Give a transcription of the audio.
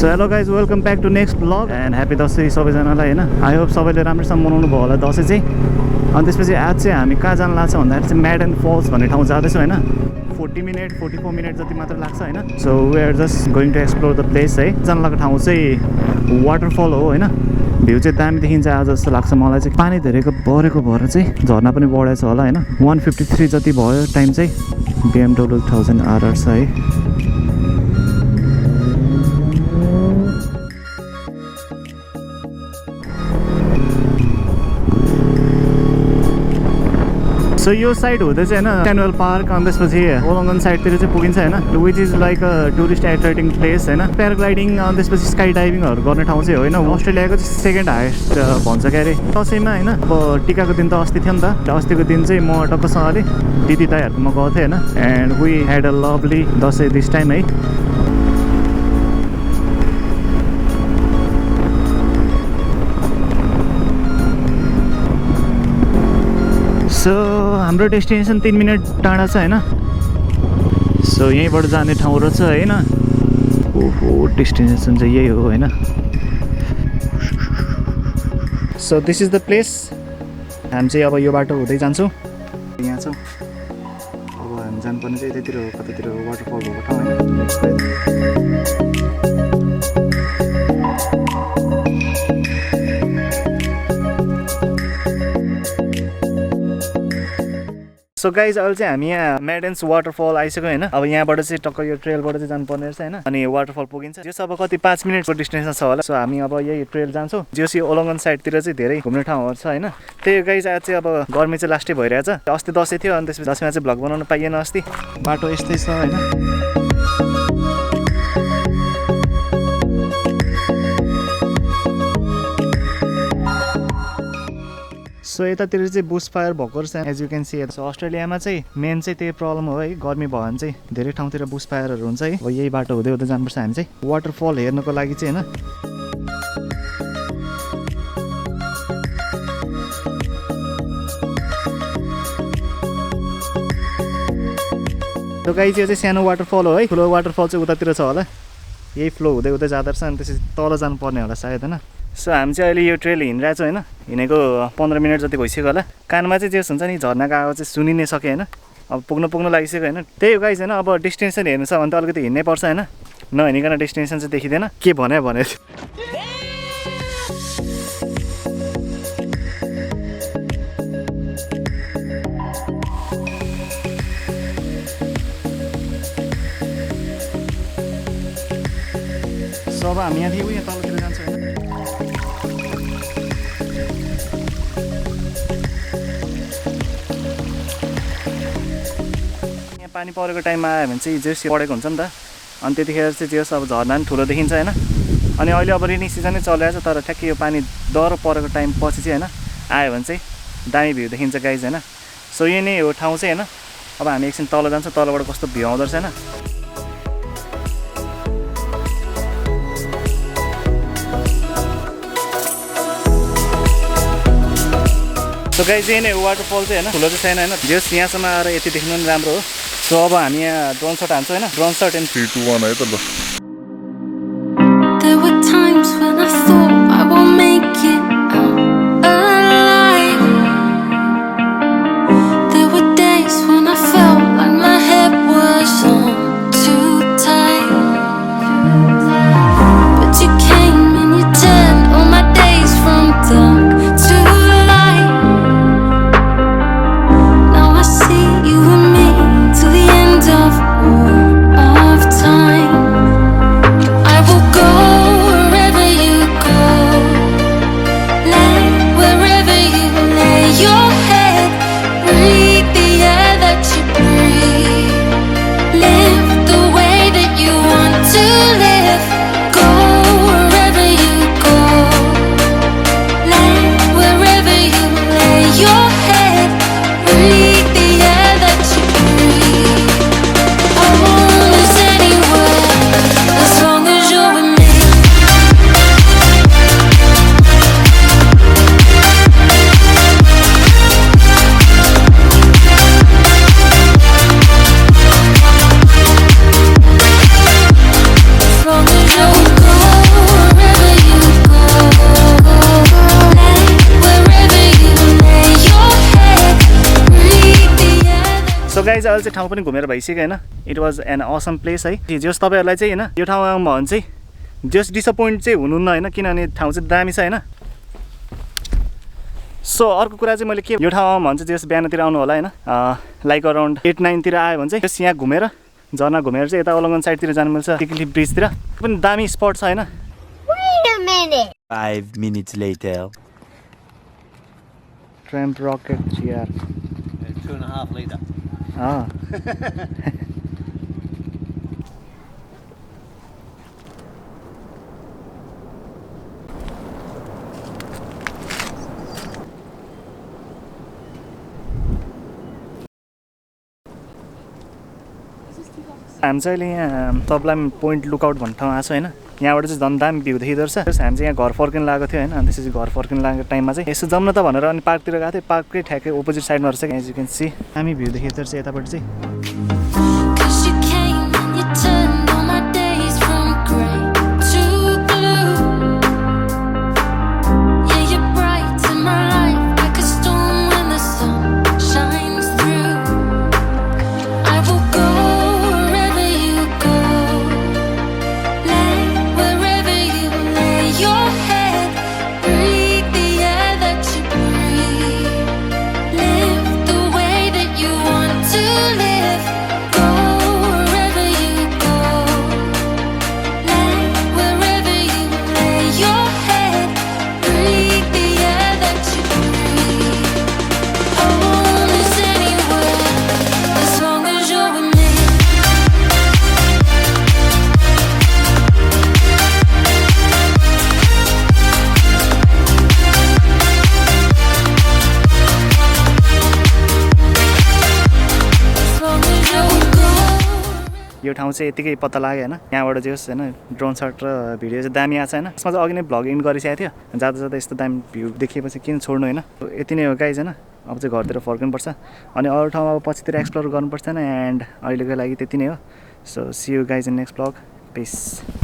So hello guys, welcome back to next vlog and happy Dashain सबैजनालाई हैन। I hope सबैले राम्रोसँग मनाउनु भयो होला दसैँ चाहिँ। अनि त्यसपछि आज चाहिँ हामी कहाँ जान लाग्छ भन्दाखेरि चाहिँ म्याडन फल्स भन्ने ठाउँ जाँदैछौँ हैन। 44 मिनट जति मात्र लाग्छ हैन। So we are just going to explore the place है। जान लागेको ठाउँ चाहिँ वाटरफल हो हैन। भ्यू चाहिँ दामी देखिन्छ आज जस्तो लाग्छ मलाई चाहिँ। पानी धेरैको बढेको भएर चाहिँ झर्ना पनि बढेछ होला हैन। 153 जति भयो टाइम चाहिँ। BMW 1000 RR छ है। सो यो साइड हुँदै चाहिँ हैन ट्यानुअल पार्क अनि त्यसपछि ओलङ्गन साइडतिर चाहिँ पुगिन्छ हैन, which is like a tourist attracting place हैन। प्याराग्लाइडिङ अनि त्यसपछि स्काई डाइभिङहरू गर्ने ठाउँ चाहिँ होइन। अस्ट्रेलियाको चाहिँ सेकेन्ड हाइएस्ट भन्छ क्या अरे दसैँमा हैन। अब टिकाको दिन त अस्ति थियो नि त। अस्तिको दिन चाहिँ म टक्कसँगले दिदी दाइहरूकोमा गएको थिएँ हैन। And we had a lovely Dashain this time है। सो हाम्रो डेस्टिनेसन 3 मिनट टाढा छ हैन। सो यहीँबाट जाने ठाउँ रहेछ हैन। ओहो डेस्टिनेसन चाहिँ यही हो हैन। So this is the place. हामी चाहिँ अब यो बाटो हुँदै जान्छौँ। यहाँ छौँ। अब हामी जानुपर्ने चाहिँ यतैतिर हो, कतैतिर वाटरफल भएको ठाउँ हैन। सो गाइज अहिले चाहिँ हामी यहाँ म्याडेन्स वाटरफल आइसक्यो हैन। अब यहाँबाट चाहिँ टक्क यो ट्रेलबाट चाहिँ जानुपर्ने रहेछ हैन। अनि वाटरफल पुगिन्छ। यो सब कति 5 मिनटको डिस्टेन्समा छ होला। सो हामी अब यही ट्रेल जान्छौँ। जोसी ओलङ्गन साइडतिर चाहिँ धेरै घुम्ने ठाउँहरू छ हैन। त्यही गाइज आज चाहिँ अब गर्मी चाहिँ लास्टै भइरहेछ। अस्ति दसैँ थियो अनि त्यसपछि दसैँमा चाहिँ भ्लग बनाउन पाइएन अस्ति। बाटो यस्तै छ हैन। सो यतातिर चाहिँ बुस फायर भएको रहेछ as you can see. So अस्ट्रेलियामा चाहिँ मेन चाहिँ त्यही प्रब्लम हो है। गर्मी भयो भने चाहिँ धेरै ठाउँतिर बुस फायरहरू हुन्छ है। अब यही बाटो हुँदै हुँदै जानुपर्छ हामी चाहिँ वाटरफल हेर्नको लागि चाहिँ हैन। त्यो गाई चाहिँ सानो वाटरफल हो है। ठुलो वाटरफल चाहिँ उतातिर छ होला। यही फ्लो हुँदै हुँदै जाँदो रहेछ। अनि त्यसपछि तल जानुपर्ने होला सायद हैन। सो हामी चाहिँ अहिले यो ट्रेल हिँडिरहेको छौँ होइन। हिँडेको 15 मिनट जति भइसक्यो होला। कानमा चाहिँ जे हुन्छ नि झर्नाको आवाज चाहिँ सुनि नै सक्यो होइन। अब पुग्नु लागिसक्यो होइन। त्यही हो गाइस होइन। अब डेस्टिनेसन हेर्नु छ भने त अलिकति हिँड्नै पर्छ होइन। नहिँडिकन डेस्टिनेसन चाहिँ देखिँदैन। के भने सो अब हामी यहाँ थियौँ यहाँ तलतिर जान्छौँ होइन। पानी परेको टाइममा आयो भने चाहिँ जेस पढेको हुन्छ नि त। अनि त्यतिखेर चाहिँ जेस अब झर्ना पनि ठुलो देखिन्छ होइन। अनि अहिले अब रेनी सिजनै चलिरहेको छ। तर ठ्याक्कै यो पानी डह्रो परेको टाइम पछि चाहिँ होइन आयो भने चाहिँ दामी भ्यू देखिन्छ गाइज होइन। सो यही नै हो ठाउँ चाहिँ होइन। अब हामी एकछिन तल जान्छौँ। तलबाट कस्तो भ्यू आउँदो रहेछ होइन। सो गाइज यही नै वाटरफल चाहिँ होइन। ठुलो चाहिँ छैन होइन। जेस यहाँसम्म आएर यति देख्नु पनि राम्रो हो। सो अब हामी यहाँ ड्रोन सट हान्छौँ होइन। ड्रोन सट एन्ड 3 2 1 है त ल। There were times when I thought I won't make it out alive. There were days when I felt like my head was on too tight. But you came and you turned all my days from dark to light. Now I see you and me till the end of all of time. So guys अहिले चाहिँ ठाउँ पनि घुमेर भइसक्यो होइन it was an awesome place है जस तपाईँहरूलाई चाहिँ होइन यो ठाउँमा आउनु भयो भने चाहिँ जस डिसपोइन्ट चाहिँ हुनुहुन्न होइन किनभने ठाउँ चाहिँ दामी छ होइन सो अर्को कुरा चाहिँ मैले के यो ठाउँमा आउनु भने चाहिँ जस बिहानतिर आउनु होला होइन लाइक अराउन्ड 8-9 तिर आयो भने चाहिँ जस यहाँ घुमेर झर्ना घुमेर चाहिँ यता ओलङ्गन साइडतिर जानु मिल्छ टिकली ब्रिजतिर पनि दामी स्पट छ होइन 5 minutes later. ट्रेम्प रकेट चियर 2.5 liter. हामी चाहिँ अहिले यहाँ तपाईँलाई पोइन्ट लुकआउट भन्ने ठाउँ आएको छ होइन यहाँबाट चाहिँ झन् दामी भ्यू देखिँदो रहेछ त्यस हामी चाहिँ यहाँ घर फर्किन लागेको थियो होइन अनि त्यसपछि घर फर्किन लागेको टाइममा चाहिँ यसो जम्न त भनेर अनि पार्कतिर गएको थियो पार्ककै ठ्याक्कै अपोजिट साइडमा रहेछ एज यु क्यान सी दामी भ्यू देखिँदो रहेछ यतापट्टि चाहिँ यो ठाउँ चाहिँ यतिकै पत्ता लाग्यो होइन यहाँबाट चाहिँ होस् होइन ड्रोन सट र भिडियो चाहिँ दामी आएको छ होइन यसमा चाहिँ अघि नै भ्लग इन्ड गरिसकेको थियो जाँदा जाँदा यस्तो दामी भ्यू देखेपछि किन छोड्नु होइन यति नै हो गाइज होइन अब चाहिँ घरतिर फर्किनुपर्छ अनि अरू ठाउँमा अब पछितिर एक्सप्लोर गर्नुपर्छ एन्ड अहिलेको लागि त्यति नै हो so see you guys in next vlog piece